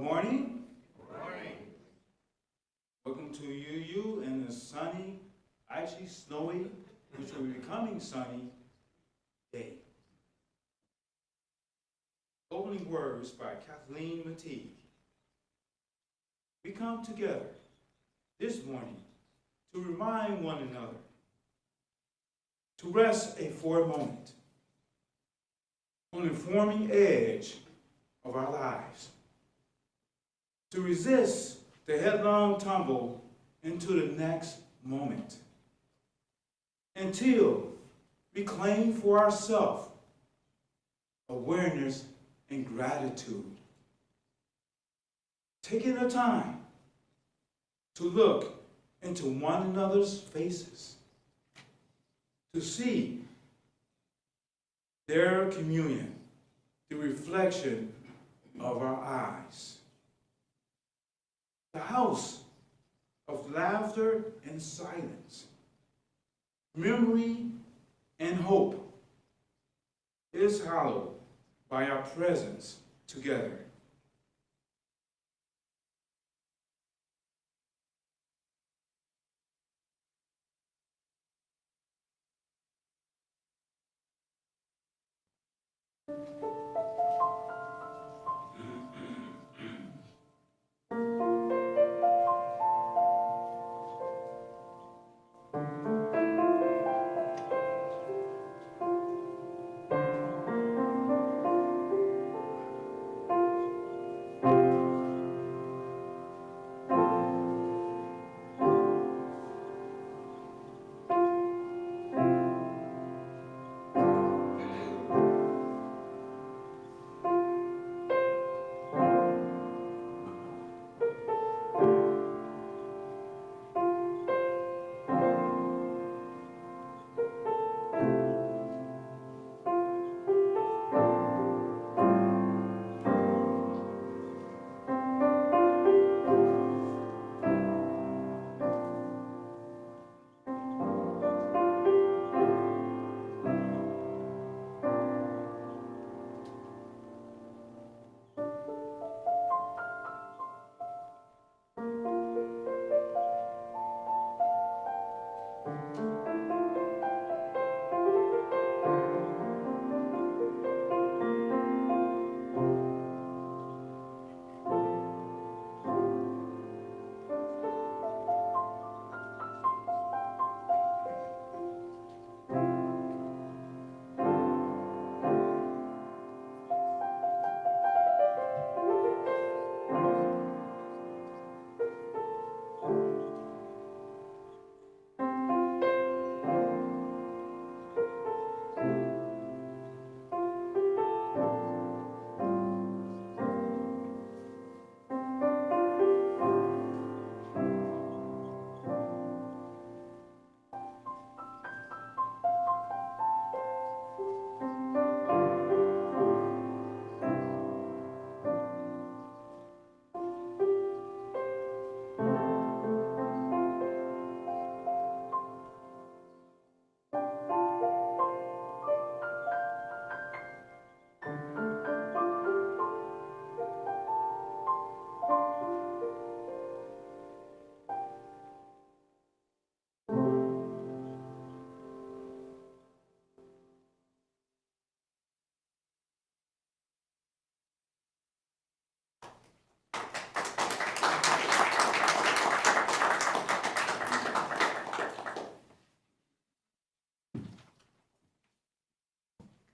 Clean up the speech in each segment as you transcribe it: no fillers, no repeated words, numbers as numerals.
morning. Good morning. Welcome to UU in the sunny, actually snowy, which will be becoming sunny day. Opening words by Kathleen McLean. We come together this morning to remind one another to rest for a moment on the forming edge of our lives, to resist the headlong tumble into the next moment, until we claim for ourselves awareness and gratitude. Taking the time to look into one another's faces, to see their communion, the reflection of our eyes. The house of laughter and silence, memory and hope is hallowed by our presence together.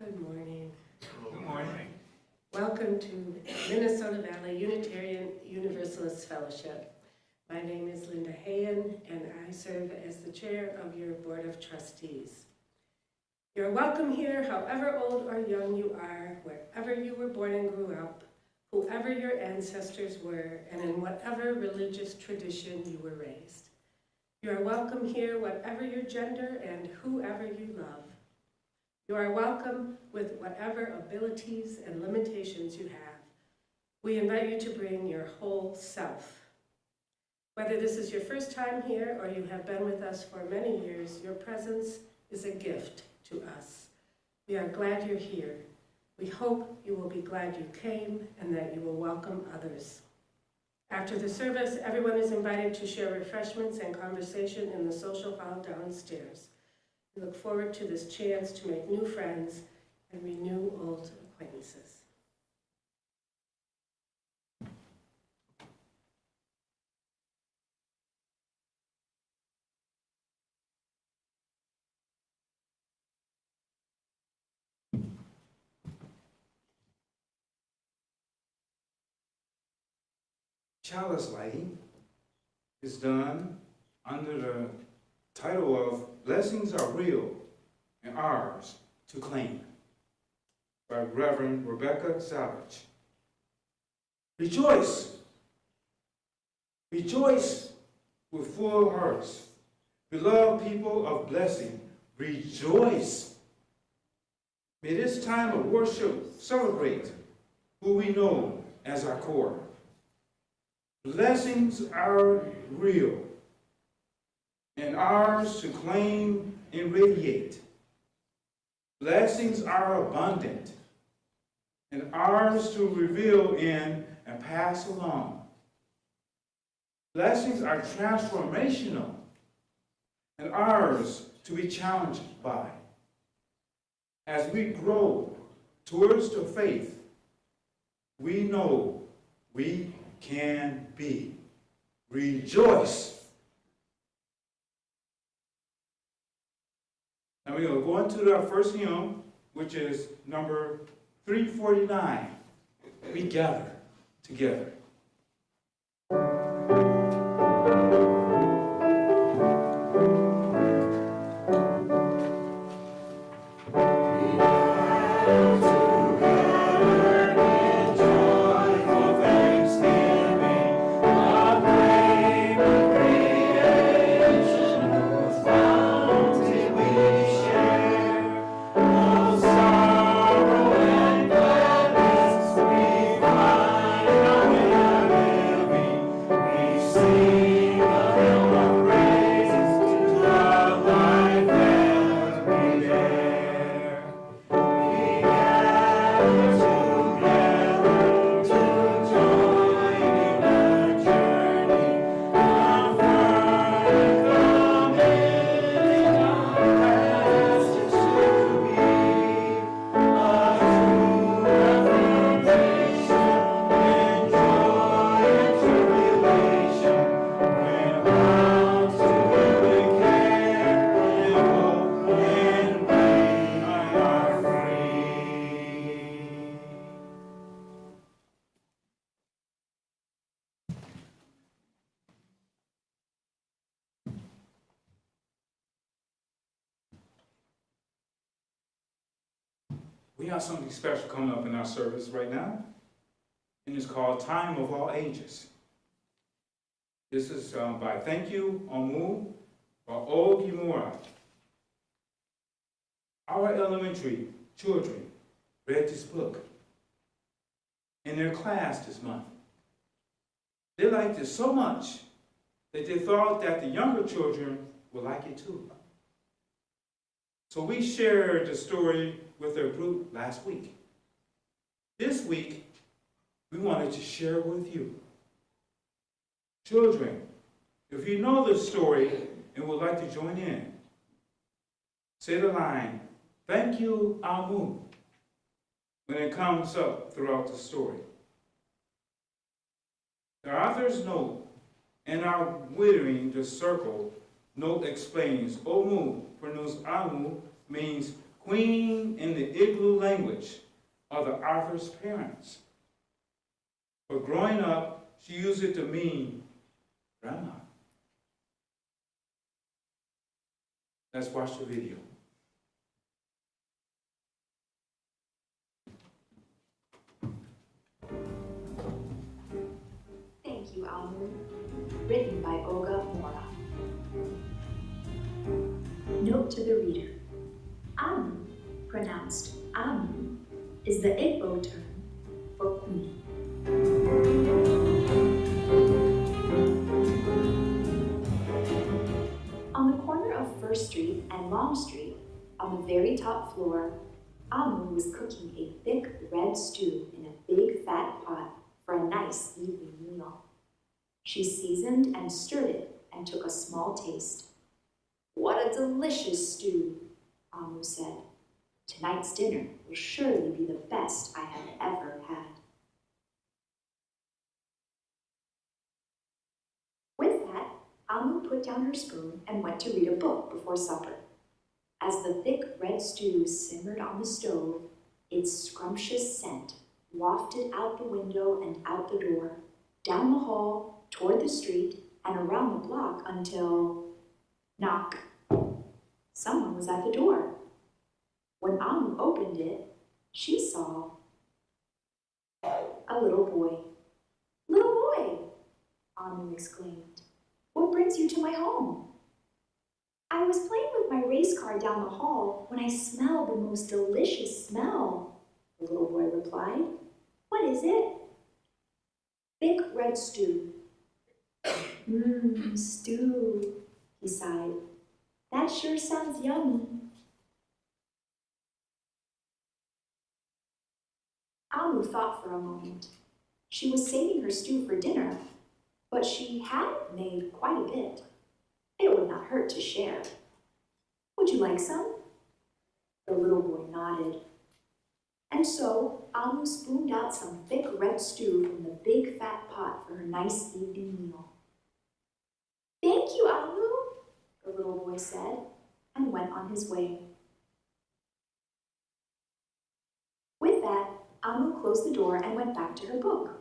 Good morning. Good morning. Welcome to Minnesota Valley Unitarian Universalist Fellowship. My name is Linda Hayen, and I serve as the chair of your Board of Trustees. You're welcome here, however old or young you are, wherever you were born and grew up, whoever your ancestors were, and in whatever religious tradition you were raised. You are welcome here, whatever your gender and whoever you love. You are welcome with whatever abilities and limitations you have. We invite you to bring your whole self. Whether this is your first time here or you have been with us for many years, your presence is a gift to us. We are glad you're here. We hope you will be glad you came and that you will welcome others. After the service, everyone is invited to share refreshments and conversation in the social hall downstairs. We look forward to this chance to make new friends and renew old acquaintances. Chalice lighting is done under the title of Blessings Are Real and Ours to Claim by Reverend Rebecca Savage. Rejoice! Rejoice with full hearts. Beloved people of blessing, rejoice. May this time of worship celebrate who we know as our core. Blessings are real and ours to claim and radiate. Blessings are abundant and ours to reveal in and pass along. Blessings are transformational and ours to be challenged by. As we grow towards the faith, we know we can be. Rejoice. Now we're going to go into our first hymn, which is number 349. We gather together. We have something special coming up in our service right now, and it's called Time of All Ages. This is by Thank You, Omu, by Ogimura. Our elementary children read this book in their class this month. They liked it so much that they thought that the younger children would like it too. So we shared the story with their group last week. This week, we wanted to share with you. Children, if you know the story and would like to join in, say the line, "Thank you, Amu," when it comes up throughout the story. The author's note and our withering the circle note explains Omu, pronounced Amu, means queen in the Igloo language of the author's parents. But growing up, she used it to mean grandma. Let's watch the video. Thank you, Amu. Written by Olga Mora. Note to the reader. Amu, pronounced Amu, is the Igbo term for queen. On the corner of First Street and Long Street, on the very top floor, Amu was cooking a thick red stew in a big fat pot for a nice evening meal. She seasoned and stirred it and took a small taste. "What a delicious stew," Amu said. "Tonight's dinner will surely be the best I have ever had." With that, Amu put down her spoon and went to read a book before supper. As the thick red stew simmered on the stove, its scrumptious scent wafted out the window and out the door, down the hall, toward the street, and around the block until... Knock. Someone was at the door. When Amu opened it, she saw a little boy. "Little boy," Amu exclaimed, "what brings you to my home?" "I was playing with my race car down the hall when I smelled the most delicious smell," the little boy replied. "What is it?" "Thick red stew." Stew," he sighed. "That sure sounds yummy." Amu thought for a moment. She was saving her stew for dinner, but she had made quite a bit. It would not hurt to share. "Would you like some?" The little boy nodded. And so Amu spooned out some thick red stew from the big fat pot for her nice evening meal. "Thank you, Amu," the little boy said, and went on his way. With that, Amu closed the door and went back to her book.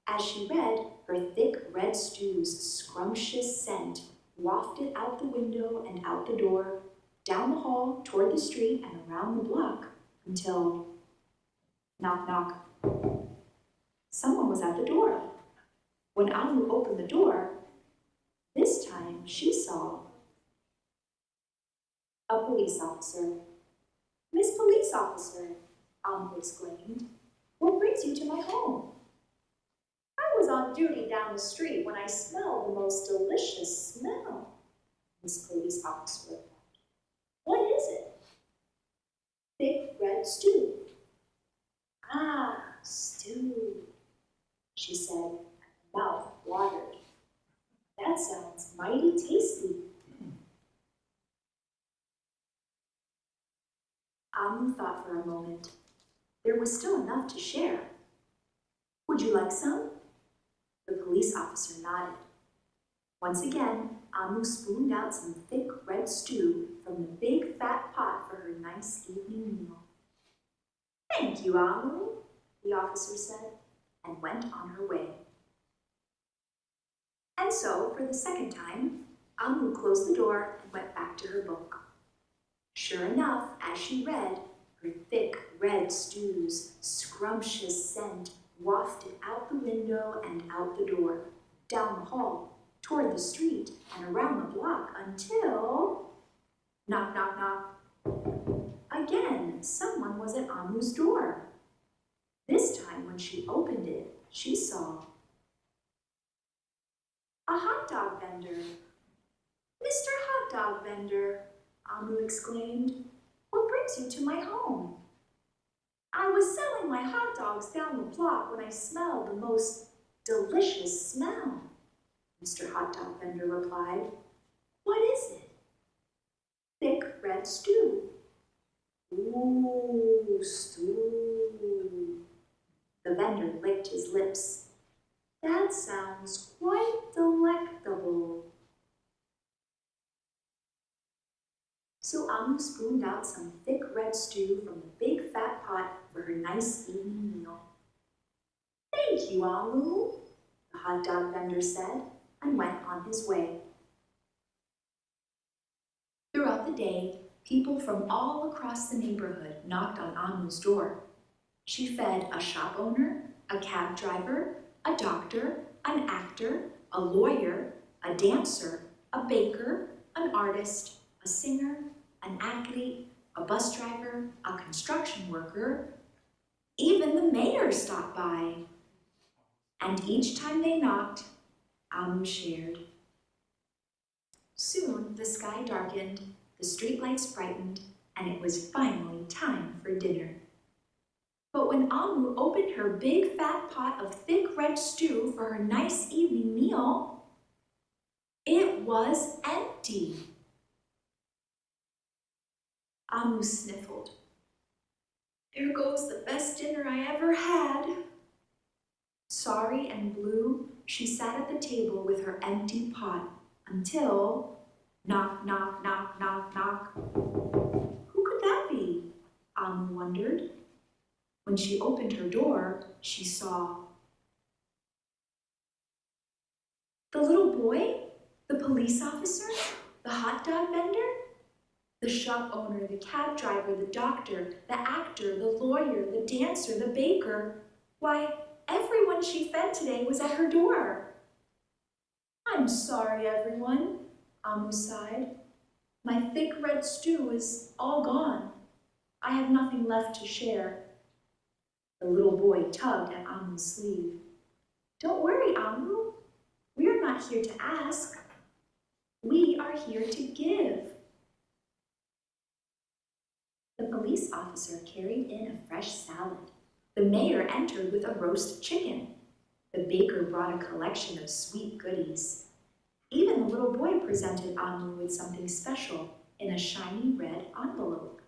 As she read, her thick red stew's scrumptious scent wafted out the window and out the door, down the hall, toward the street, and around the block, until... Knock, knock. Someone was at the door. When Amu opened the door, this time she saw a police officer. "Miss Police Officer," Amu exclaimed, "what brings you to my home?" "I was on duty down the street when I smelled the most delicious smell," Miss Police Officer replied. "What is it?" "Thick red stew." "Ah, stew," she said, her mouth watered. "That sounds mighty tasty." Amu thought for a moment. There was still enough to share. "Would you like some?" The police officer nodded. Once again, Amu spooned out some thick red stew from the big fat pot for her nice evening meal. "Thank you, Amu," the officer said, and went on her way. And so, for the second time, Amu closed the door and went back to her book. Sure enough, as she read, her thick red stew's scrumptious scent wafted out the window and out the door, down the hall, toward the street, and around the block until... Knock, knock, knock. Again, someone was at Amu's door. This time, when she opened it, she saw a hot dog vendor. "Mr. Hot Dog Vendor," Amu exclaimed, "what brings you to my home?" "I was selling my hot dogs down the block when I smelled the most delicious smell," Mr. Hot Dog Vendor replied. "What is it?" "Thick red stew." "Ooh, stew." The vendor licked his lips. "That sounds quite delectable." So Amu spooned out some thick red stew from the big fat pot for her nice evening meal. "Thank you, Amu," the hot dog vendor said, and went on his way. Throughout the day, people from all across the neighborhood knocked on Amu's door. She fed a shop owner, a cab driver, a doctor, an actor, a lawyer, a dancer, a baker, an artist, a singer, an athlete, a bus driver, a construction worker. Even the mayor stopped by. And each time they knocked, Amu shared. Soon the sky darkened, the streetlights brightened, and it was finally time for dinner. But when Amu opened her big fat pot of thick red stew for her nice evening meal, meal. It was empty. Amu sniffled. There goes the best dinner I ever had. Sorry and blue, she sat at the table with her empty pot until knock, knock, knock, knock, knock. Who could that be? Amu wondered. When she opened her door, she saw the little boy, the police officer, the hot dog vendor, the shop owner, the cab driver, the doctor, the actor, the lawyer, the dancer, the baker. Why, everyone she fed today was at her door. I'm sorry, everyone, Amu sighed. My thick red stew is all gone. I have nothing left to share. The little boy tugged at Amu's sleeve. Don't worry, Amu. We are not here to ask. We are here to give. The police officer carried in a fresh salad. The mayor entered with a roast chicken. The baker brought a collection of sweet goodies. Even the little boy presented Amu with something special in a shiny red envelope.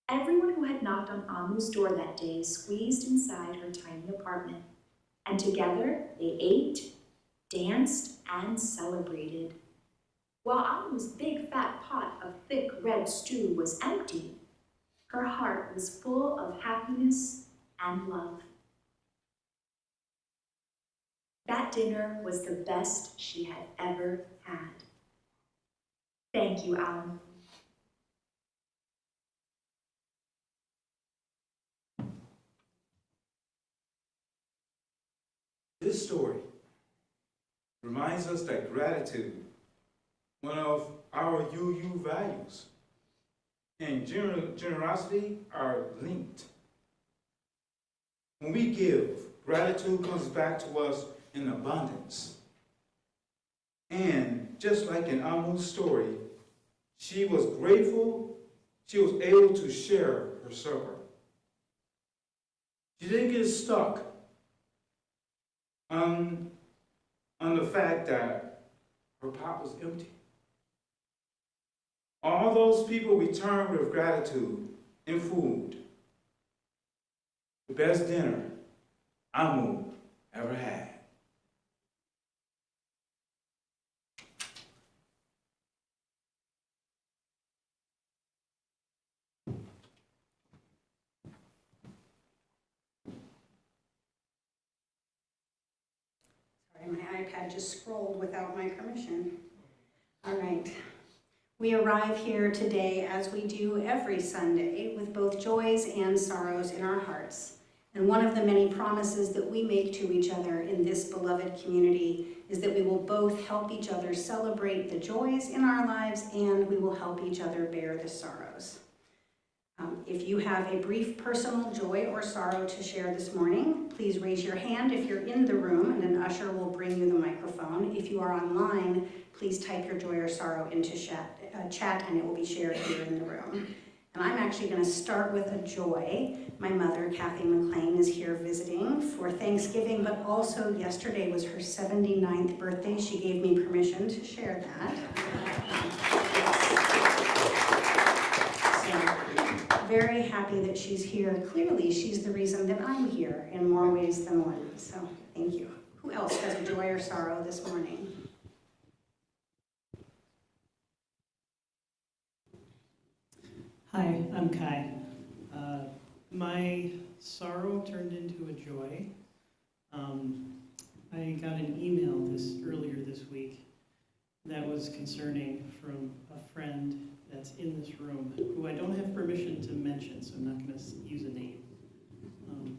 Everyone who had knocked on Amu's door that day squeezed inside her tiny apartment, and together they ate, danced, and celebrated. While Amu's big fat pot of thick red stew was empty, her heart was full of happiness and love. That dinner was the best she had ever had. Thank you, Amu. This story reminds us that gratitude, one of our UU values, and generosity are linked. When we give, gratitude comes back to us in abundance. And just like in Amu's story, she was grateful, she was able to share her supper. She didn't get stuck on the fact that her pot was empty. All those people returned with gratitude and food. The best dinner Amu ever had. Sorry, my iPad just scrolled without my permission. All right. We arrive here today, as we do every Sunday, with both joys and sorrows in our hearts. And one of the many promises that we make to each other in this beloved community is that we will both help each other celebrate the joys in our lives, and we will help each other bear the sorrows. If you have a brief personal joy or sorrow to share this morning, please raise your hand if you're in the room, and an usher will bring you the microphone. If you are online, please type your joy or sorrow into chat, and it will be shared here in the room. And I'm actually going to start with a joy. My mother, Kathy McLean, is here visiting for Thanksgiving, but also yesterday was her 79th birthday. She gave me permission to share that. So, very happy that she's here. Clearly, she's the reason that I'm here in more ways than one. So, thank you. Who else has a joy or sorrow this morning? Hi, I'm Kai. My sorrow turned into a joy. I got an email earlier this week that was concerning from a friend that's in this room who I don't have permission to mention, so I'm not going to use a name. And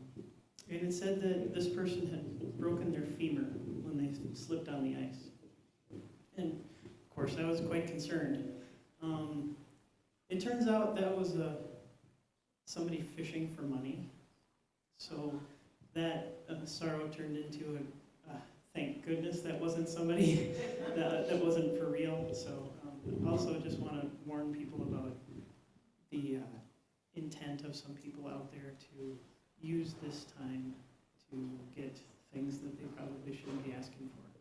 it said that this person had broken their femur when they slipped on the ice. And of course, I was quite concerned. It turns out that was somebody fishing for money. So that sorrow turned into thank goodness that wasn't somebody, that wasn't for real. So also just want to warn people about the intent of some people out there to use this time to get things that they probably shouldn't be asking for.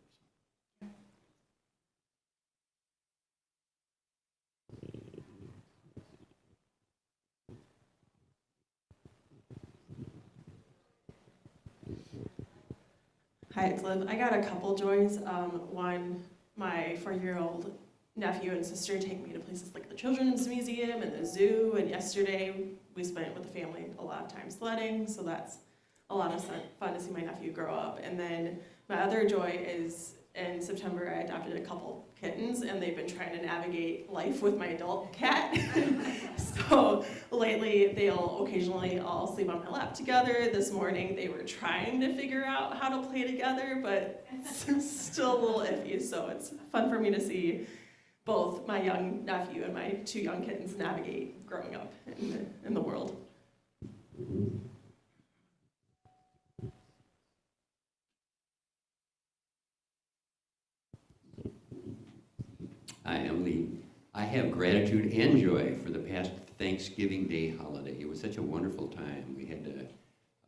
Hi, it's Liv. I got a couple joys. One, my 4-year-old nephew and sister take me to places like the Children's Museum and the zoo, and yesterday we spent with the family a lot of time sledding, so that's a lot of fun to see my nephew grow up. And then my other joy is in September I adopted a couple kittens, and they've been trying to navigate life with my adult cat. So lately they'll occasionally all sleep on my lap together. This morning they were trying to figure out how to play together, but it's still a little iffy, so it's fun for me to see both my young nephew and my 2 young kittens navigate growing up in the world. Hi, I'm Lee. I have gratitude and joy for the past Thanksgiving Day holiday. It was such a wonderful time. We had a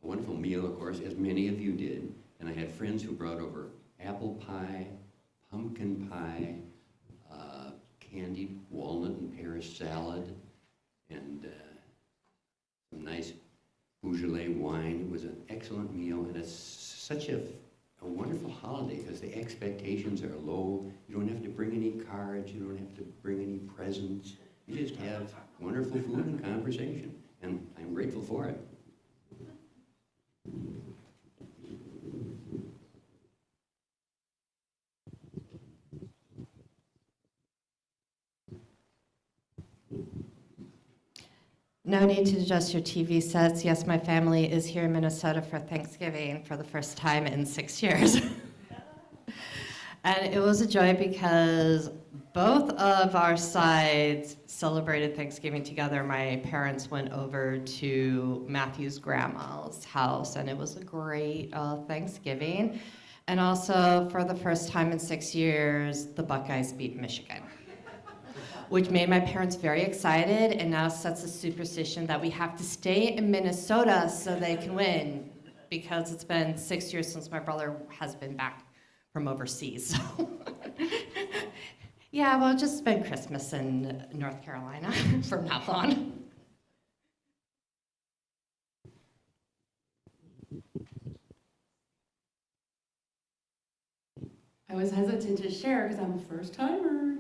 wonderful meal, of course, as many of you did, and I had friends who brought over apple pie, pumpkin pie, candied walnut and pear salad, and some nice Beaujolais wine. It was an excellent meal, and it's such a wonderful holiday because the expectations are low. You don't have to bring any cards. You don't have to bring any presents. You just have wonderful food and conversation, and I'm grateful for it. No need to adjust your TV sets. Yes, my family is here in Minnesota for Thanksgiving for the first time in 6 years. And it was a joy because both of our sides celebrated Thanksgiving together. My parents went over to Matthew's grandma's house, and it was a great Thanksgiving. And also, for the first time in 6 years, the Buckeyes beat Michigan, which made my parents very excited, and now sets a superstition that we have to stay in Minnesota so they can win, because it's been 6 years since my brother has been back from overseas. So. Yeah, well, just spend Christmas in North Carolina from now on. I was hesitant to share because I'm a first timer.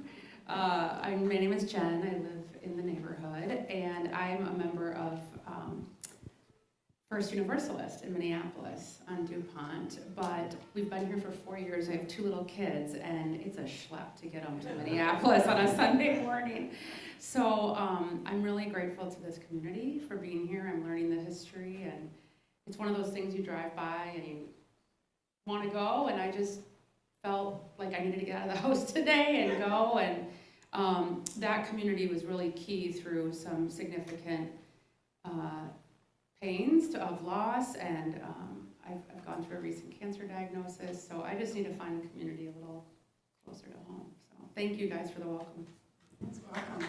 My name is Jen. I live in the neighborhood, and I'm a member of First Universalist in Minneapolis on DuPont. But we've been here for 4 years. I have 2 little kids, and it's a schlep to get them to Minneapolis on a Sunday morning. So I'm really grateful to this community for being here. I'm learning the history, and it's one of those things you drive by and you want to go, and I just felt like I needed to get out of the house today and go, and that community was really key through some significant pains of loss, and I've gone through a recent cancer diagnosis, so I just need to find the community a little closer to home. So thank you guys for the welcome. That's welcome.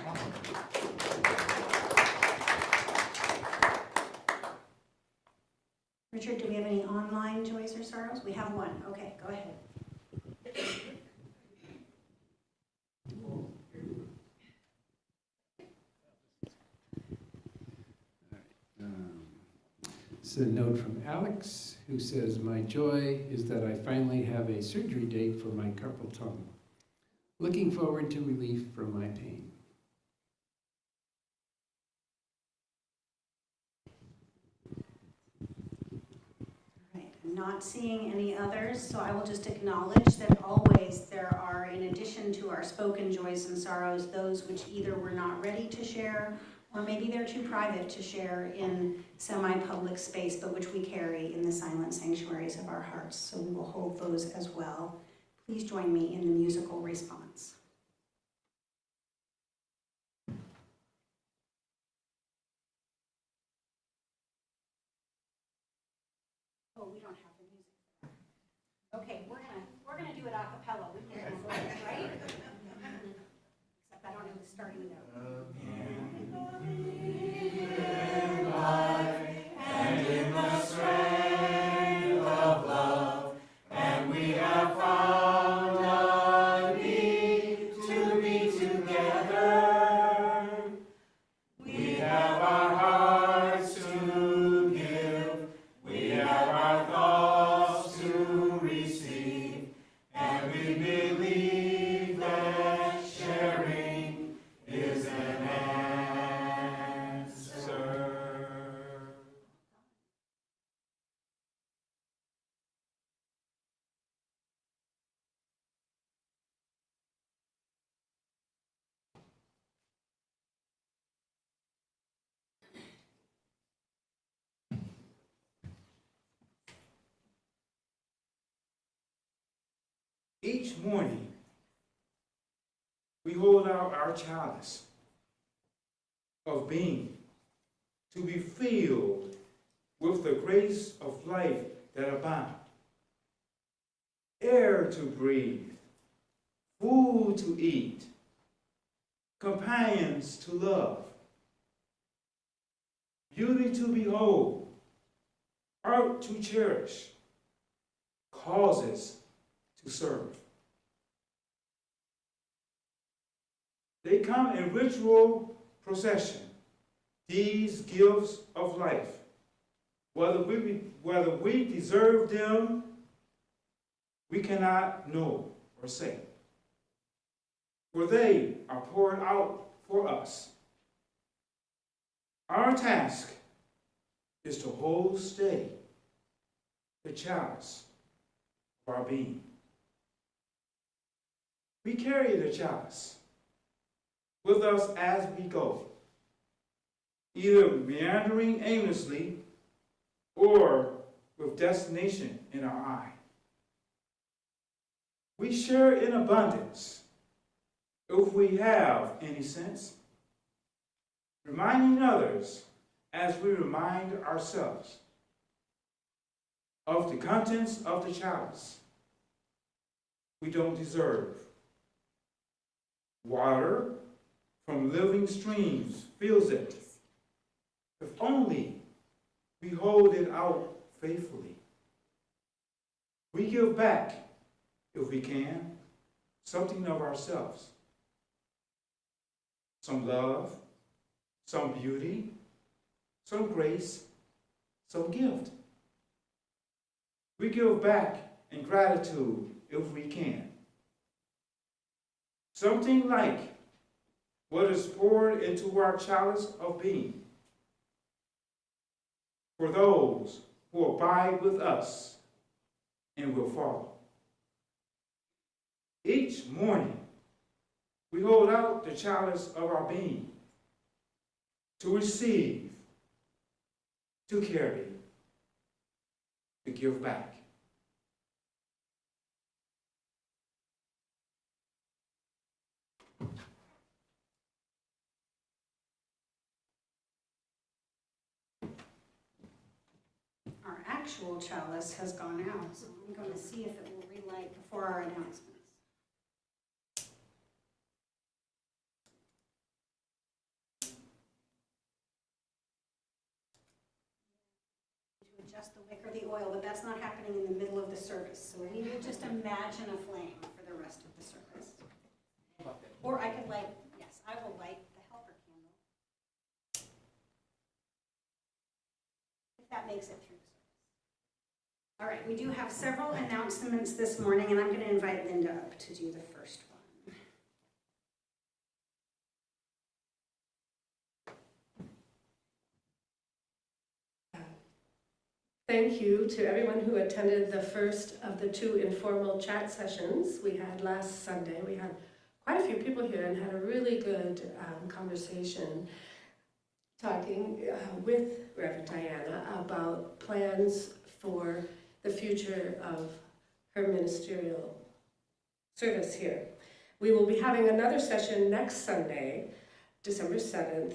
Richard, do we have any online joys or sorrows? We have one. Okay, go ahead. It's a note from Alex, who says, "My joy is that I finally have a surgery date for my carpal tunnel. Looking forward to relief from my pain." Right, I'm not seeing any others, so I will just acknowledge that always there are, in addition to our spoken joys and sorrows, those which either we're not ready to share, or maybe they're too private to share in semi-public space, but which we carry in the silent sanctuaries of our hearts. So we will hold those as well. Please join me in the musical response. Oh, we don't have the music. Okay, we're gonna do it a cappella. We can handle it, right? Except I don't know the starting note. And in the strength of love, and we have found a need to be together. We have our hearts to give, we have our thoughts to receive. Each morning, we hold out our chalice of being to be filled with the grace of life that abounds. Air to breathe, food to eat, companions to love, beauty to behold, art to cherish, causes to serve. They come in ritual procession, these gifts of life, whether we deserve them, we cannot know or say. For they are poured out for us. Our task is to hold steady the chalice of our being. We carry the chalice with us as we go, either meandering aimlessly or with destination in our eye. We share in abundance if we have any sense, reminding others as we remind ourselves of the contents of the chalice we don't deserve. Water from living streams fills it, if only we hold it out faithfully. We give back, if we can, something of ourselves. Some love, some beauty, some grace, some gift. We give back in gratitude if we can. Something like what is poured into our chalice of being for those who abide with us and will follow. Each morning, we hold out the chalice of our being to receive, to carry, to give back. Our actual chalice has gone out, so I'm going to see if it will relight before our announcements. To adjust the wick or the oil, but that's not happening in the middle of the service, so we will just imagine a flame for the rest of the service. Or I could light, yes, I will light the helper candle, if that makes it through. All right, we do have several announcements this morning, and I'm going to invite Linda up to do the first one. Thank you to everyone who attended the first of the 2 informal chat sessions we had last Sunday. We had quite a few people here and had a really good conversation talking with Reverend Diana about plans for the future of her ministerial service here. We will be having another session next Sunday, December 7th,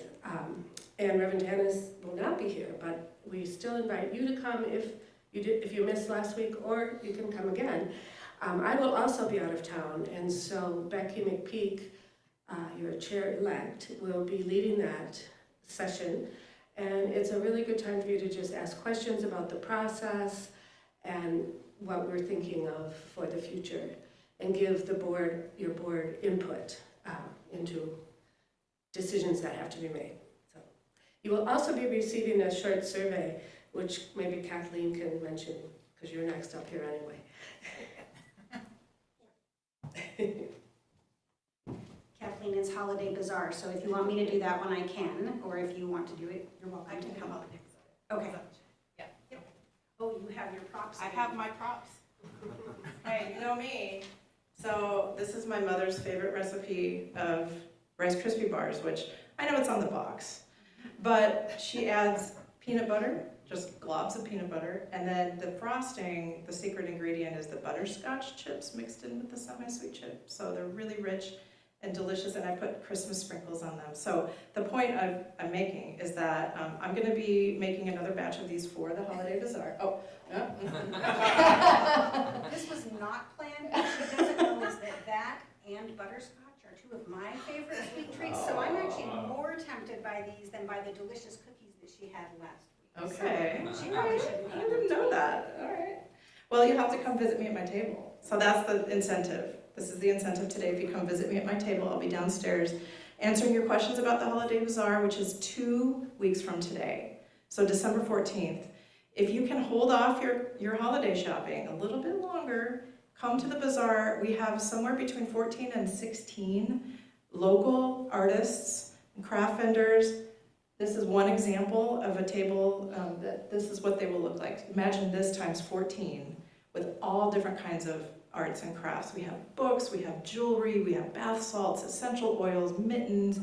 and Reverend Diana will not be here, but we still invite you to come if you missed last week, or you can come again. I will also be out of town, and so Becky McPeak, your chair-elect, will be leading that session, and it's a really good time for you to just ask questions about the process and what we're thinking of for the future, and give your board input into decisions that have to be made. So, you will also be receiving a short survey, which maybe Kathleen can mention, because you're next up here anyway. Kathleen, it's Holiday Bazaar, so if you want me to do that one, I can, or if you want to do it, you're welcome to come up. Okay. Yeah. Oh, you have your props. I have my props. Hey, you know me. So this is my mother's favorite recipe of Rice Krispie bars, which I know it's on the box, but she adds peanut butter just globs of peanut butter. And then the frosting, the secret ingredient is the butterscotch chips mixed in with the semi-sweet chip. So they're really rich and delicious, and I put Christmas sprinkles on them. So the point I'm making is that I'm going to be making another batch of these for the holiday bazaar. Oh, no. This was not planned. What she doesn't know is that and butterscotch are two of my favorite sweet treats. So I'm actually more tempted by these than by the delicious cookies that she had last week. Okay. So she probably shouldn't I have didn't know that. All right. Well, you have to come visit me at my table. So that's the incentive. This is the incentive today. If you come visit me at my table, I'll be downstairs answering your questions about the Holiday Bazaar, which is 2 weeks from today. So December 14th. If you can hold off your holiday shopping a little bit longer, come to the bazaar. We have somewhere between 14 and 16 local artists and craft vendors. This is one example of a table that this is what they will look like. Imagine this times 14 with all different kinds of arts and crafts. We have books, we have jewelry, we have bath salts, essential oils, mittens.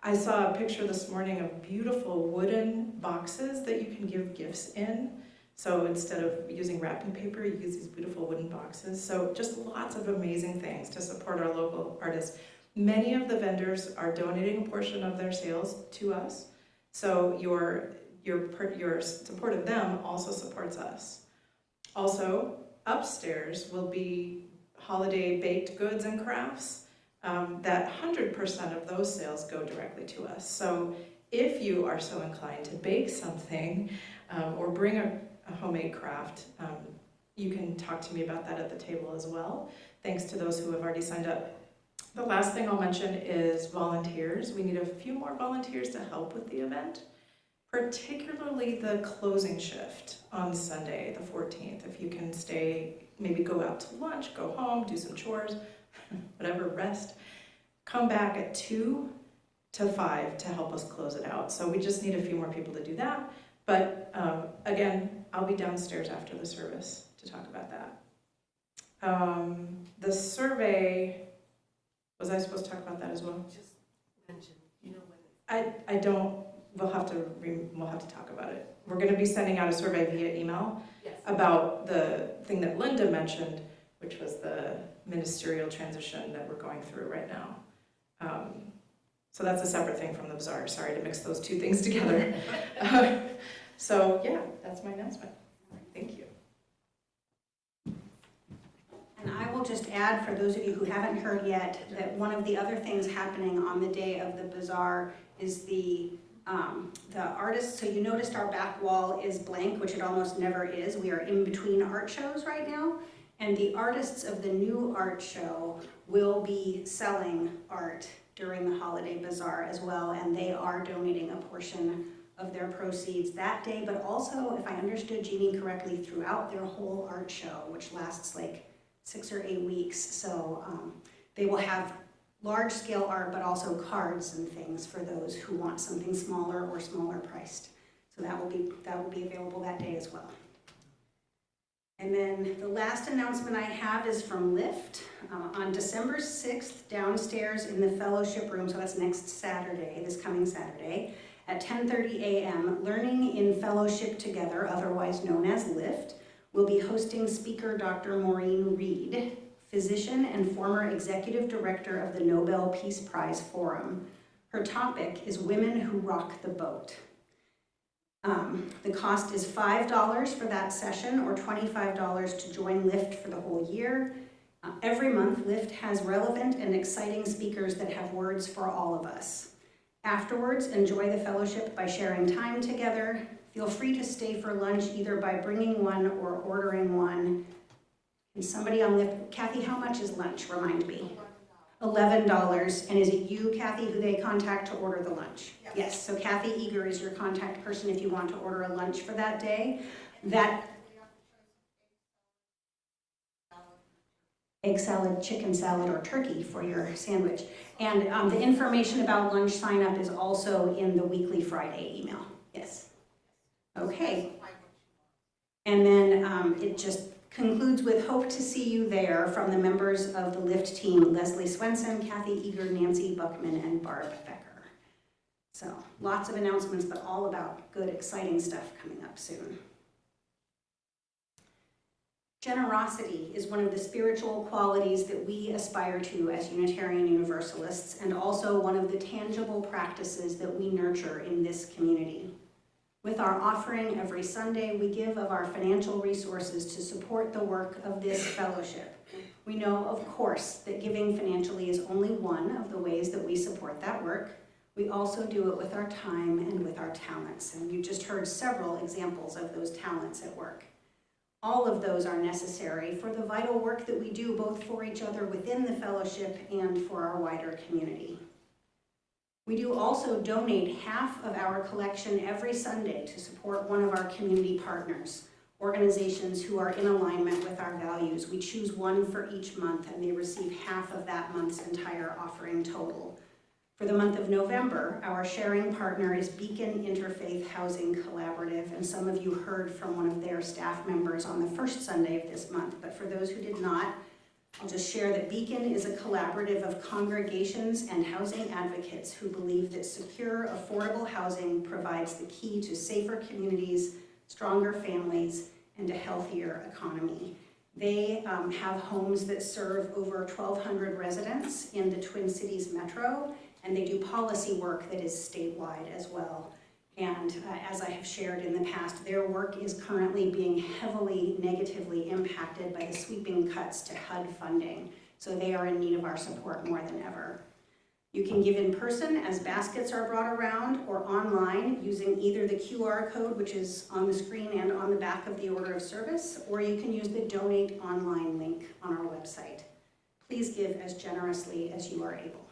I saw a picture this morning of beautiful wooden boxes that you can give gifts in. So instead of using wrapping paper, you use these beautiful wooden boxes. So just lots of amazing things to support our local artists. Many of the vendors are donating a portion of their sales to us. So your support of them also supports us. Also, upstairs will be holiday baked goods and crafts. That 100% of those sales go directly to us. So if you are so inclined to bake something or bring a homemade craft, you can talk to me about that at the table as well, thanks to those who have already signed up. The last thing I'll mention is volunteers. We need a few more volunteers to help with the event, particularly the closing shift on Sunday, the 14th. If you can stay, maybe go out to lunch, go home, do some chores, whatever, rest. Come back at 2 to 5 to help us close it out. So we just need a few more people to do that. But again, I'll be downstairs after the service to talk about that. The survey, was I supposed to talk about that as well? Just mention, you know when. I don't, we'll have to talk about it. We're going to be sending out a survey via email about the thing that Linda mentioned, which was the ministerial transition that we're going through right now. So that's a separate thing from the bazaar. Sorry to mix those two things together. So yeah, that's my announcement. Thank you. And I will just add, for those of you who haven't heard yet, that one of the other things happening on the day of the bazaar is the artists. So you noticed our back wall is blank, which it almost never is. We are in between art shows right now. And the artists of the new art show will be selling art during the holiday bazaar as well. And they are donating a portion of their proceeds that day, but also, if I understood Jeannie correctly, throughout their whole art show, which lasts like 6 or 8 weeks. So they will have large-scale art, but also cards and things for those who want something smaller or smaller priced. So that will be available that day as well. And then the last announcement I have is from Lyft. On December 6th, downstairs in the fellowship room, so that's next Saturday, this coming Saturday, at 10:30 a.m., Learning in Fellowship Together, otherwise known as Lyft, will be hosting speaker Dr. Maureen Reed, physician and former executive director of the Nobel Peace Prize Forum. Her topic is Women Who Rock the Boat. The cost is $5 for that session or $25 to join Lyft for the whole year. Every month, Lyft has relevant and exciting speakers that have words for all of us. Afterwards, enjoy the fellowship by sharing time together. Feel free to stay for lunch either by bringing one or ordering one. And somebody on Lyft, Kathy, how much is lunch? Remind me. $11. And is it you, Kathy, who they contact to order the lunch? Yes. So Kathy Eager is your contact person if you want to order a lunch for that day. Egg salad, chicken salad, or turkey for your sandwich. And the information about lunch sign up is also in the weekly Friday email. Yes. Okay. And then it just concludes with hope to see you there from the members of the Lyft team, Leslie Swenson, Kathy Eager, Nancy Buckman, and Barb Becker. So lots of announcements, but all about good, exciting stuff coming up soon. Generosity is one of the spiritual qualities that we aspire to as Unitarian Universalists, and also one of the tangible practices that we nurture in this community. With our offering every Sunday, we give of our financial resources to support the work of this fellowship. We know, of course, that giving financially is only one of the ways that we support that work. We also do it with our time and with our talents, and you just heard several examples of those talents at work. All of those are necessary for the vital work that we do both for each other within the fellowship and for our wider community. We do also donate half of our collection every Sunday to support one of our community partners, organizations who are in alignment with our values. We choose one for each month, and they receive half of that month's entire offering total. For the month of November, our sharing partner is Beacon Interfaith Housing Collaborative, and some of you heard from one of their staff members on the first Sunday of this month, but for those who did not, I'll just share that Beacon is a collaborative of congregations and housing advocates who believe that secure, affordable housing provides the key to safer communities, stronger families, and a healthier economy. They have homes that serve over 1,200 residents in the Twin Cities metro, and they do policy work that is statewide as well. And as I have shared in the past, their work is currently being heavily negatively impacted by the sweeping cuts to HUD funding. So they are in need of our support more than ever. You can give in person as baskets are brought around, or online using either the QR code, which is on the screen and on the back of the order of service, or you can use the donate online link on our website. Please give as generously as you are able.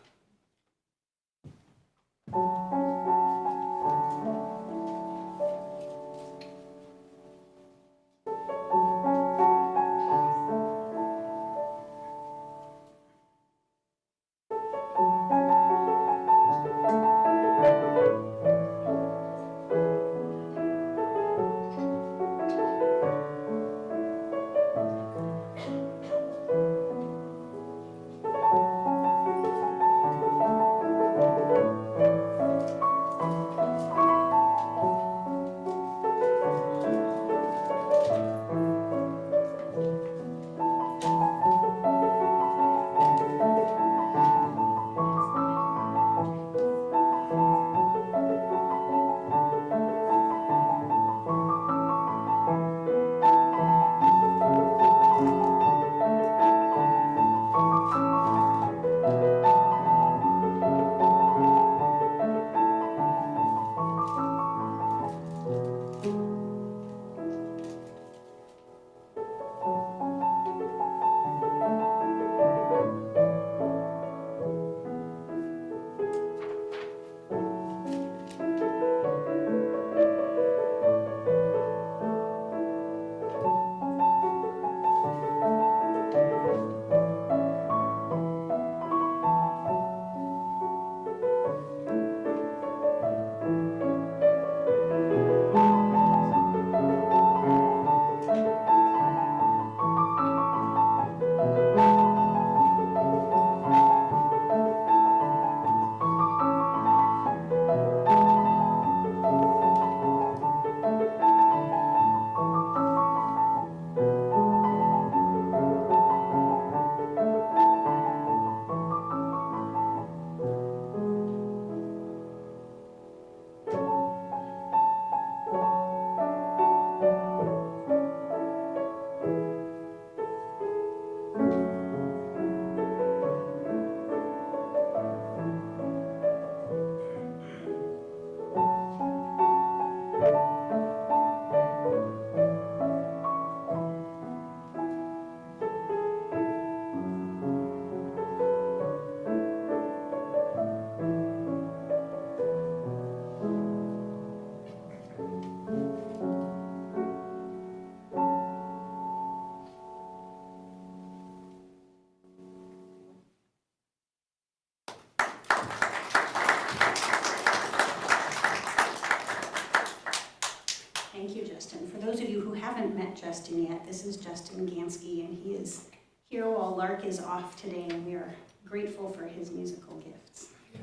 Thank you, Justin. For those of you who haven't met Justin yet, this is Justin Gansky, and he is here while Lark is off today, and we are grateful for his musical gifts. Yes.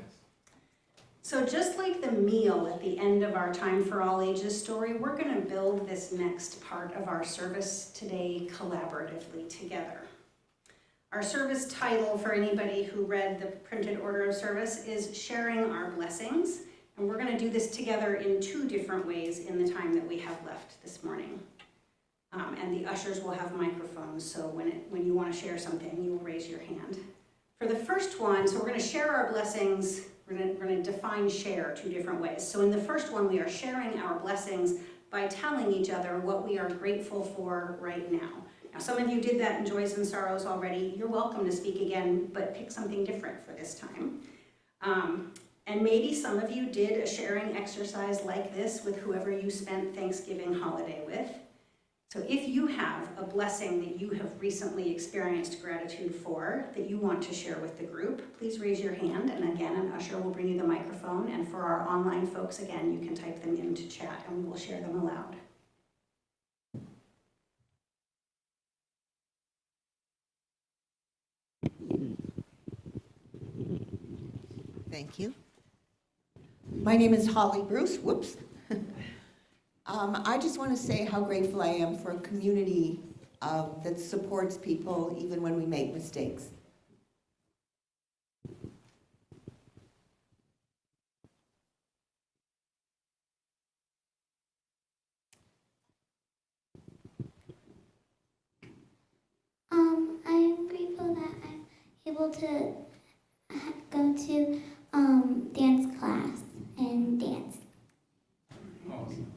So just like the meal at the end of our Time for All Ages story, we're going to build this next part of our service today collaboratively together. Our service title, for anybody who read the printed order of service, is Sharing Our Blessings. And we're going to do this together in 2 different ways in the time that we have left this morning. And the ushers will have microphones, so when you want to share something, you will raise your hand. For the first one, so we're going to share our blessings. We're going to define share 2 different ways. So in the first one, we are sharing our blessings by telling each other what we are grateful for right now. Now, some of you did that in Joys and Sorrows already. You're welcome to speak again, but pick something different for this time. And maybe some of you did a sharing exercise like this with whoever you spent Thanksgiving holiday with. So if you have a blessing that you have recently experienced gratitude for that you want to share with the group, please raise your hand, and again, an usher will bring you the microphone. And for our online folks, again, you can type them into chat and we will share them aloud. Thank you. My name is Holly Bruce. Whoops. I just want to say how grateful I am for a community that supports people even when we make mistakes. I'm grateful that I'm able to go to dance class and dance. Awesome.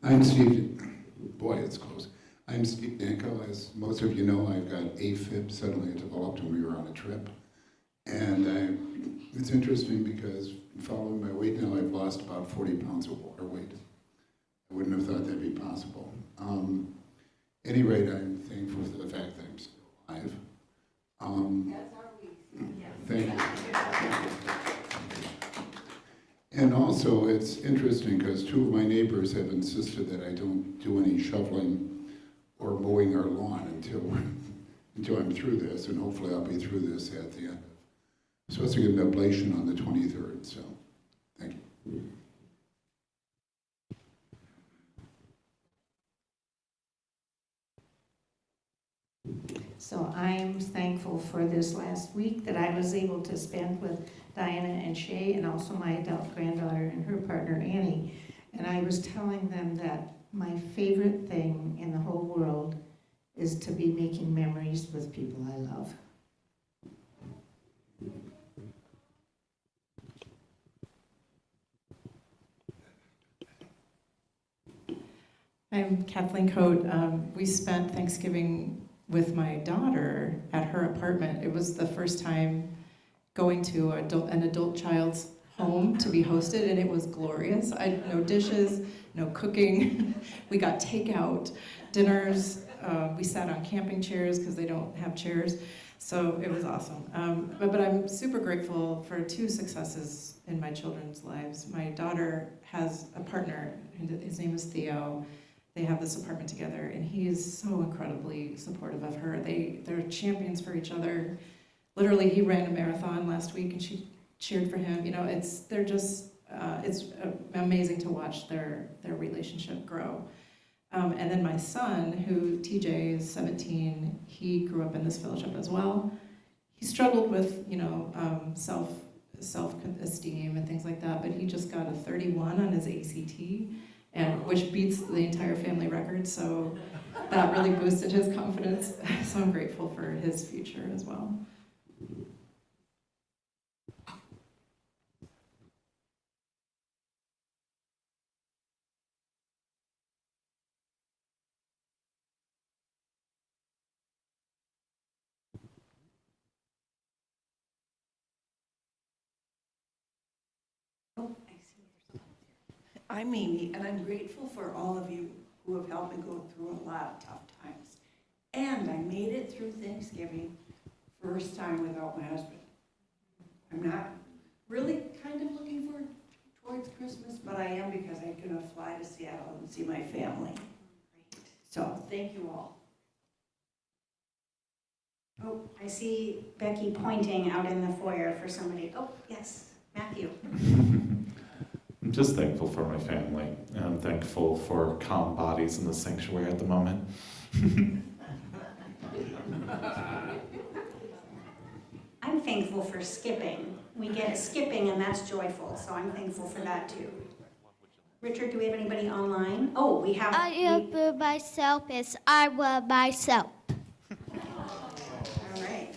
I'm Steve, boy, it's close. I'm Steve Danko. As most of you know, I've got AFib suddenly developed when we were on a trip. And it's interesting because following my weight now, I've lost about 40 pounds of water weight. I wouldn't have thought that'd be possible. At any rate, I'm thankful for the fact that I'm still alive. Thank you. And also, it's interesting because 2 of my neighbors have insisted that I don't do any shoveling or mowing our lawn until I'm through this, and hopefully I'll be through this at the end. I'm supposed to get an ablation on the 23rd, so thank you. So I'm thankful for this last week that I was able to spend with Diana and Shay and also my adult granddaughter and her partner Annie. And I was telling them that my favorite thing in the whole world is to be making memories with people I love. I'm Kathleen Coate. We spent Thanksgiving with my daughter at her apartment. It was the first time going to an adult child's home to be hosted, and it was glorious. No dishes, no cooking. We got takeout, dinners. We sat on camping chairs because they don't have chairs. So it was awesome. But I'm super grateful for 2 successes in my children's lives. My daughter has a partner, his name is Theo. They have this apartment together, and he is so incredibly supportive of her. They're champions for each other. Literally, he ran a marathon last week, and she cheered for him. You know, it's amazing to watch their relationship grow. And then my son, who TJ is 17, he grew up in this fellowship as well. He struggled with, self-esteem and things like that, but he just got a 31 on his ACT. Which beats the entire family record, so that really boosted his confidence. So I'm grateful for his future as well. I'm Amy, and I'm grateful for all of you who have helped me go through a lot of tough times. And I made it through Thanksgiving, first time without my husband. I'm not really kind of looking forward towards Christmas, but I am because I'm gonna fly to Seattle and see my family. So, thank you all. Oh, I see Becky pointing out in the foyer for somebody. Oh, yes, Matthew. I'm just thankful for my family, and I'm thankful for calm bodies in the sanctuary at the moment. I'm thankful for skipping. We get skipping and that's joyful, so I'm thankful for that too. Richard, do we have anybody online? Oh, we have... I am for myself is I love myself. All right.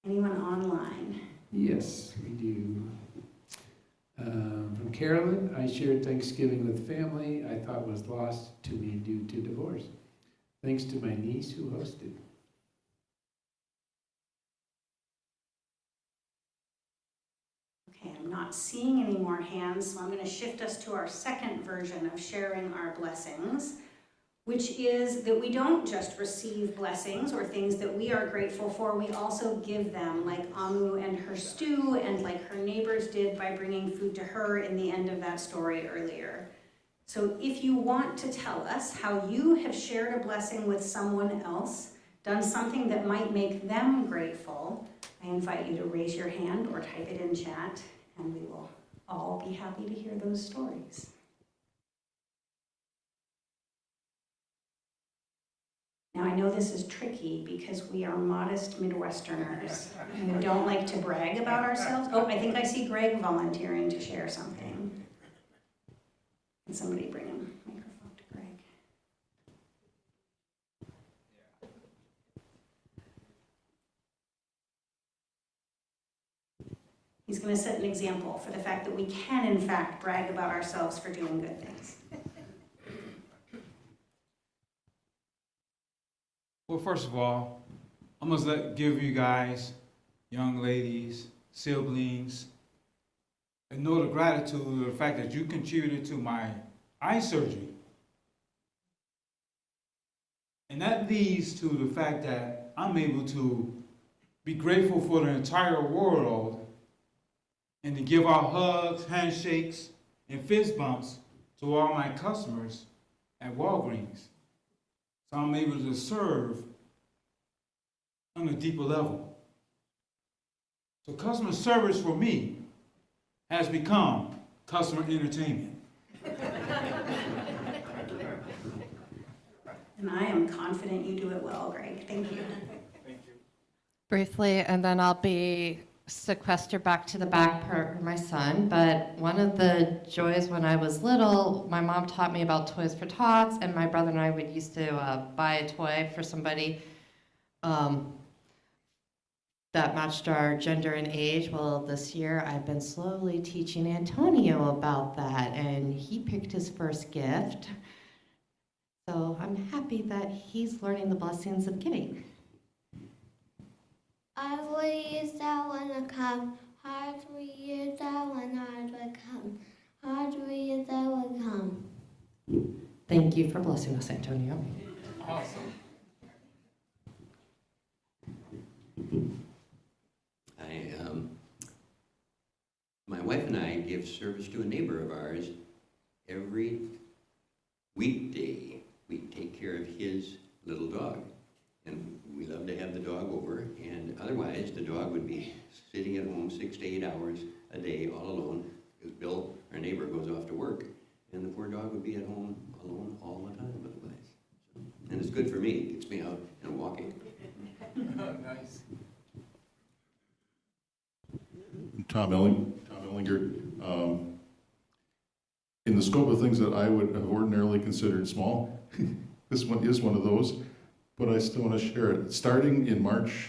Anyone online? Yes, we do. From Carolyn, I shared Thanksgiving with family I thought was lost to me due to divorce. Thanks to my niece who hosted. Okay, I'm not seeing any more hands, so I'm going to shift us to our second version of sharing our blessings, which is that we don't just receive blessings or things that we are grateful for, we also give them, like Amu and her stew, and like her neighbors did by bringing food to her in the end of that story earlier. So if you want to tell us how you have shared a blessing with someone else, done something that might make them grateful, I invite you to raise your hand or type it in chat, and we will all be happy to hear those stories. Now, I know this is tricky because we are modest Midwesterners and we don't like to brag about ourselves. Oh, I think I see Greg volunteering to share something. Can somebody bring a microphone to Greg? He's going to set an example for the fact that we can, in fact, brag about ourselves for doing good things. Well, first of all, I must give you guys, young ladies, siblings, a note of gratitude for the fact that you contributed to my eye surgery. And that leads to the fact that I'm able to be grateful for the entire world and to give out hugs, handshakes, and fist bumps to all my customers at Walgreens. So I'm able to serve on a deeper level. So customer service for me has become customer entertainment. And I am confident you do it well, Greg. Thank you. Thank you. Briefly, and then I'll be sequestered back to the back for my son. But one of the joys when I was little, my mom taught me about Toys for Tots, and my brother and I would used to buy a toy for somebody that matched our gender and age. Well, this year I've been slowly teaching Antonio about that, and he picked his first gift. So I'm happy that he's learning the blessings of giving. I will use that one to come. Hard we use that one, hard will come. Hard we use that one come. Thank you for blessing us, Antonio. Awesome. My wife and I give service to a neighbor of ours every weekday. We take care of his little dog. And we love to have the dog over, and otherwise the dog would be sitting at home 6 to 8 hours a day all alone, because Bill, our neighbor, goes off to work, and the poor dog would be at home alone all the time otherwise. And it's good for me, it gets me out and walking. Nice. Tom Ellinger. In the scope of things that I would have ordinarily considered small, this one is one of those, but I still want to share it. Starting in March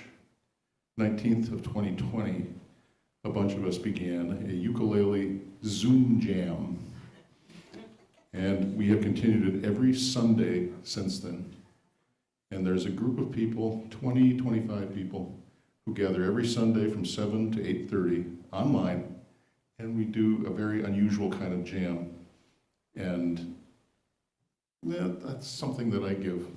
19th of 2020, a bunch of us began a ukulele Zoom jam. And we have continued it every Sunday since then. And there's a group of people, 20, 25 people, who gather every Sunday from 7 to 8:30 online, and we do a very unusual kind of jam. And that's something that I give.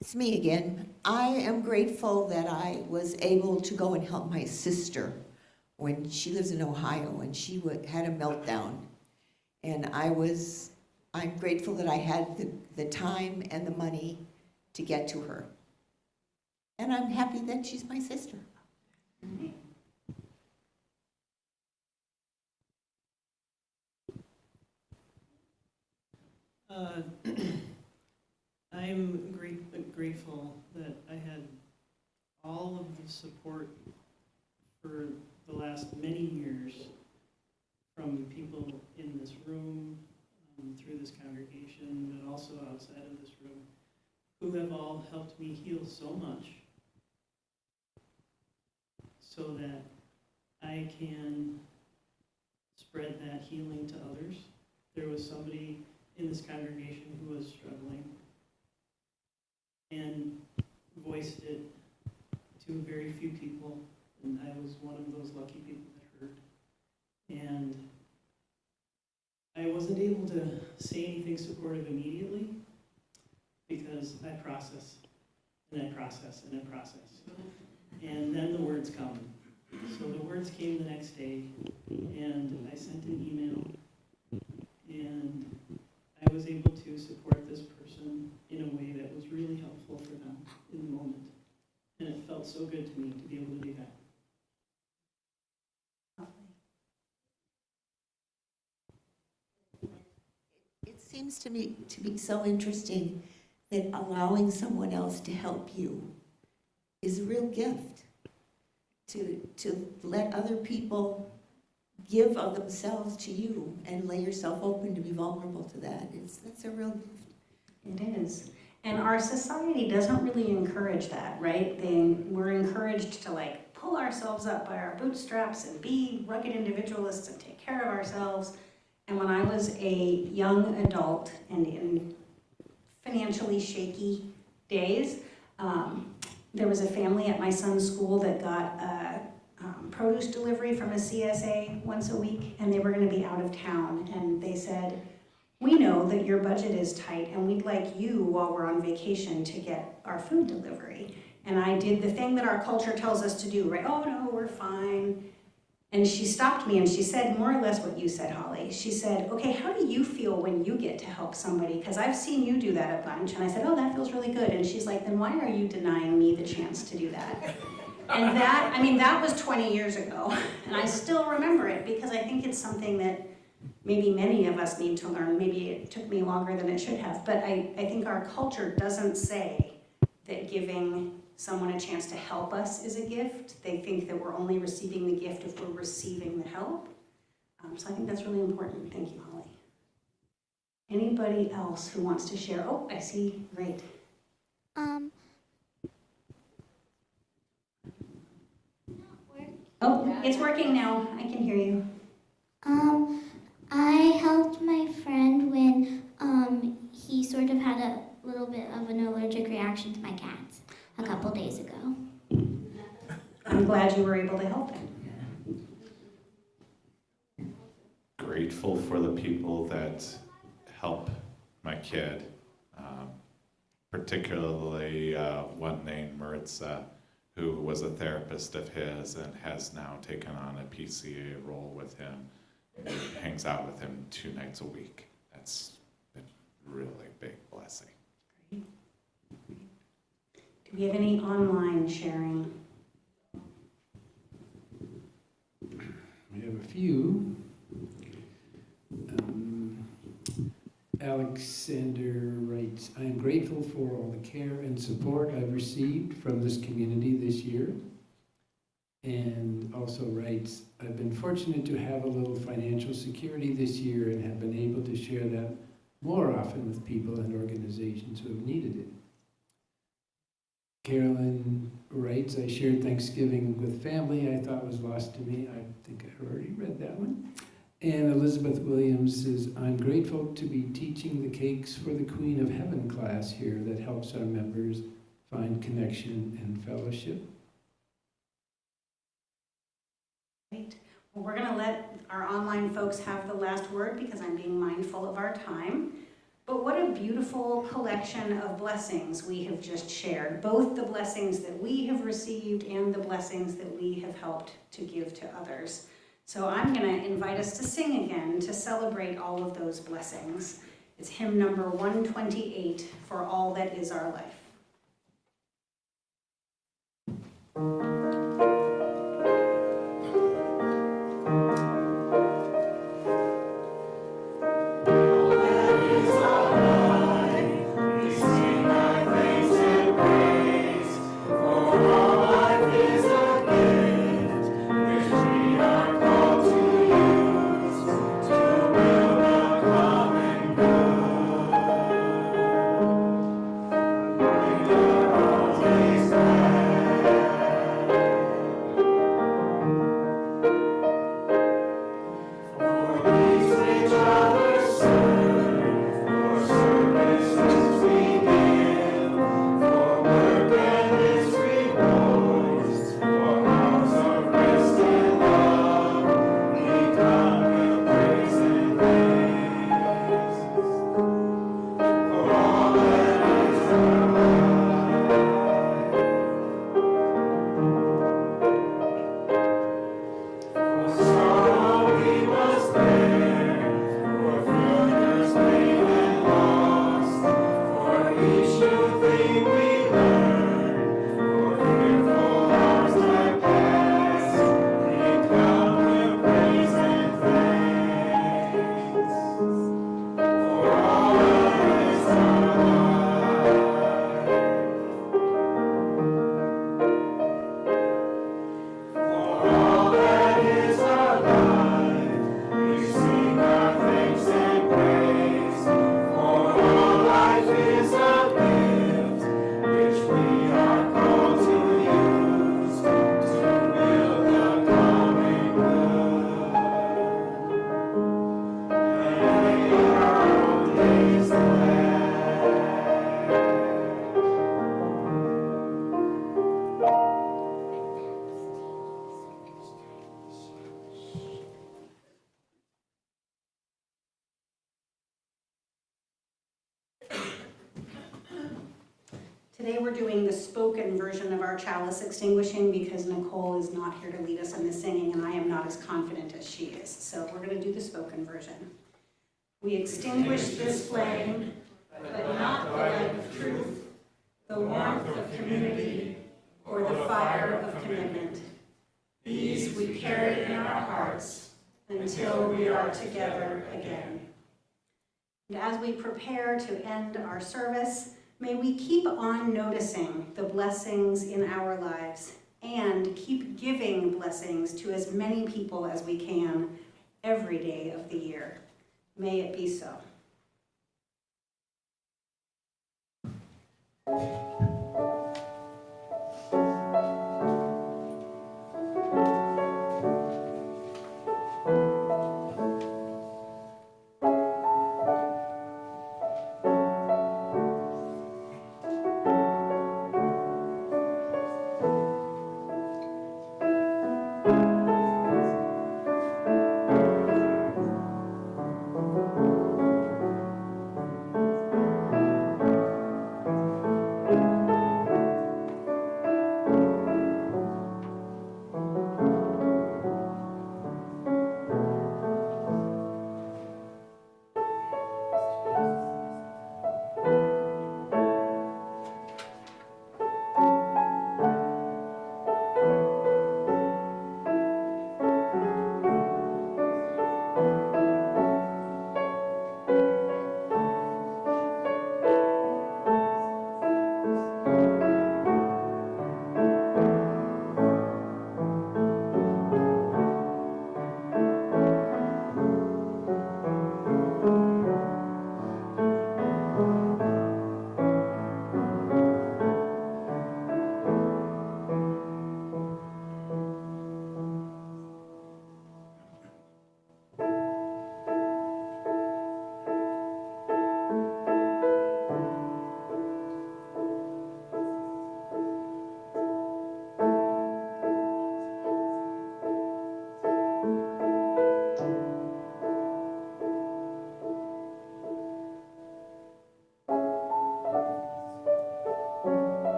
It's me again. I am grateful that I was able to go and help my sister when she lives in Ohio, and she had a meltdown. And I'm grateful that I had the time and the money to get to her. And I'm happy that she's my sister. I'm grateful that I had all of the support for the last many years from people in this room, through this congregation, but also outside of this room, who have all helped me heal so much so that I can spread that healing to others. There was somebody in this congregation who was struggling and voiced it to very few people, and I was one of those lucky people that heard. And I wasn't able to say anything supportive immediately because I process, and I process, and I process. And then the words come. So the words came the next day, and I sent an email, and I was able to support this person in a way that was really helpful for them in the moment. And it felt so good to me to be able to do that. It seems to me to be so interesting that allowing someone else to help you is a real gift. To let other people give of themselves to you and lay yourself open to be vulnerable to that. That's a real gift. It is. And our society doesn't really encourage that, right? We're encouraged to like pull ourselves up by our bootstraps and be rugged individualists and take care of ourselves. And when I was a young adult and in financially shaky days, there was a family at my son's school that got a produce delivery from a CSA once a week, and they were going to be out of town. And they said, "We know that your budget is tight, and we'd like you, while we're on vacation, to get our food delivery." And I did the thing that our culture tells us to do, right? "Oh, no, we're fine." And she stopped me and she said more or less what you said, Holly. She said, "Okay, how do you feel when you get to help somebody? Because I've seen you do that a bunch." And I said, "Oh, that feels really good." And she's like, "Then why are you denying me the chance to do that?" And that was 20 years ago. And I still remember it because I think it's something that maybe many of us need to learn. Maybe it took me longer than it should have. But I think our culture doesn't say that giving someone a chance to help us is a gift. They think that we're only receiving the gift if we're receiving the help. So I think that's really important. Thank you, Holly. Anybody else who wants to share? Oh, I see. Great. Oh, it's working now. I can hear you. I helped my friend when he sort of had a little bit of an allergic reaction to my cats a couple days ago. I'm glad you were able to help him. Grateful for the people that help my kid, particularly one named Maritza, who was a therapist of his and has now taken on a PCA role with him. And hangs out with him 2 nights a week. That's been a really big blessing. Great. Do we have any online sharing? We have a few. Alexander writes, "I am grateful for all the care and support I've received from this community this year." And also writes, "I've been fortunate to have a little financial security this year and have been able to share that more often with people and organizations who have needed it." Carolyn writes, "I shared Thanksgiving with family I thought was lost to me." I think I already read that one. And Elizabeth Williams says, "I'm grateful to be teaching the Cakes for the Queen of Heaven class here that helps our members find connection and fellowship." Great. Well, we're going to let our online folks have the last word because I'm being mindful of our time. But what a beautiful collection of blessings we have just shared, both the blessings that we have received and the blessings that we have helped to give to others. So I'm going to invite us to sing again to celebrate all of those blessings. It's hymn number 128, For All That Is Our Life. Today we're doing the spoken version of our chalice extinguishing because Nicole is not here to lead us in the singing and I am not as confident as she is. So we're going to do the spoken version. We extinguish this flame, but not the light of truth, the warmth of community, or the fire of commitment. These we carry in our hearts until we are together again. And as we prepare to end our service, may we keep on noticing the blessings in our lives and keep giving blessings to as many people as we can every day of the year. May it be so.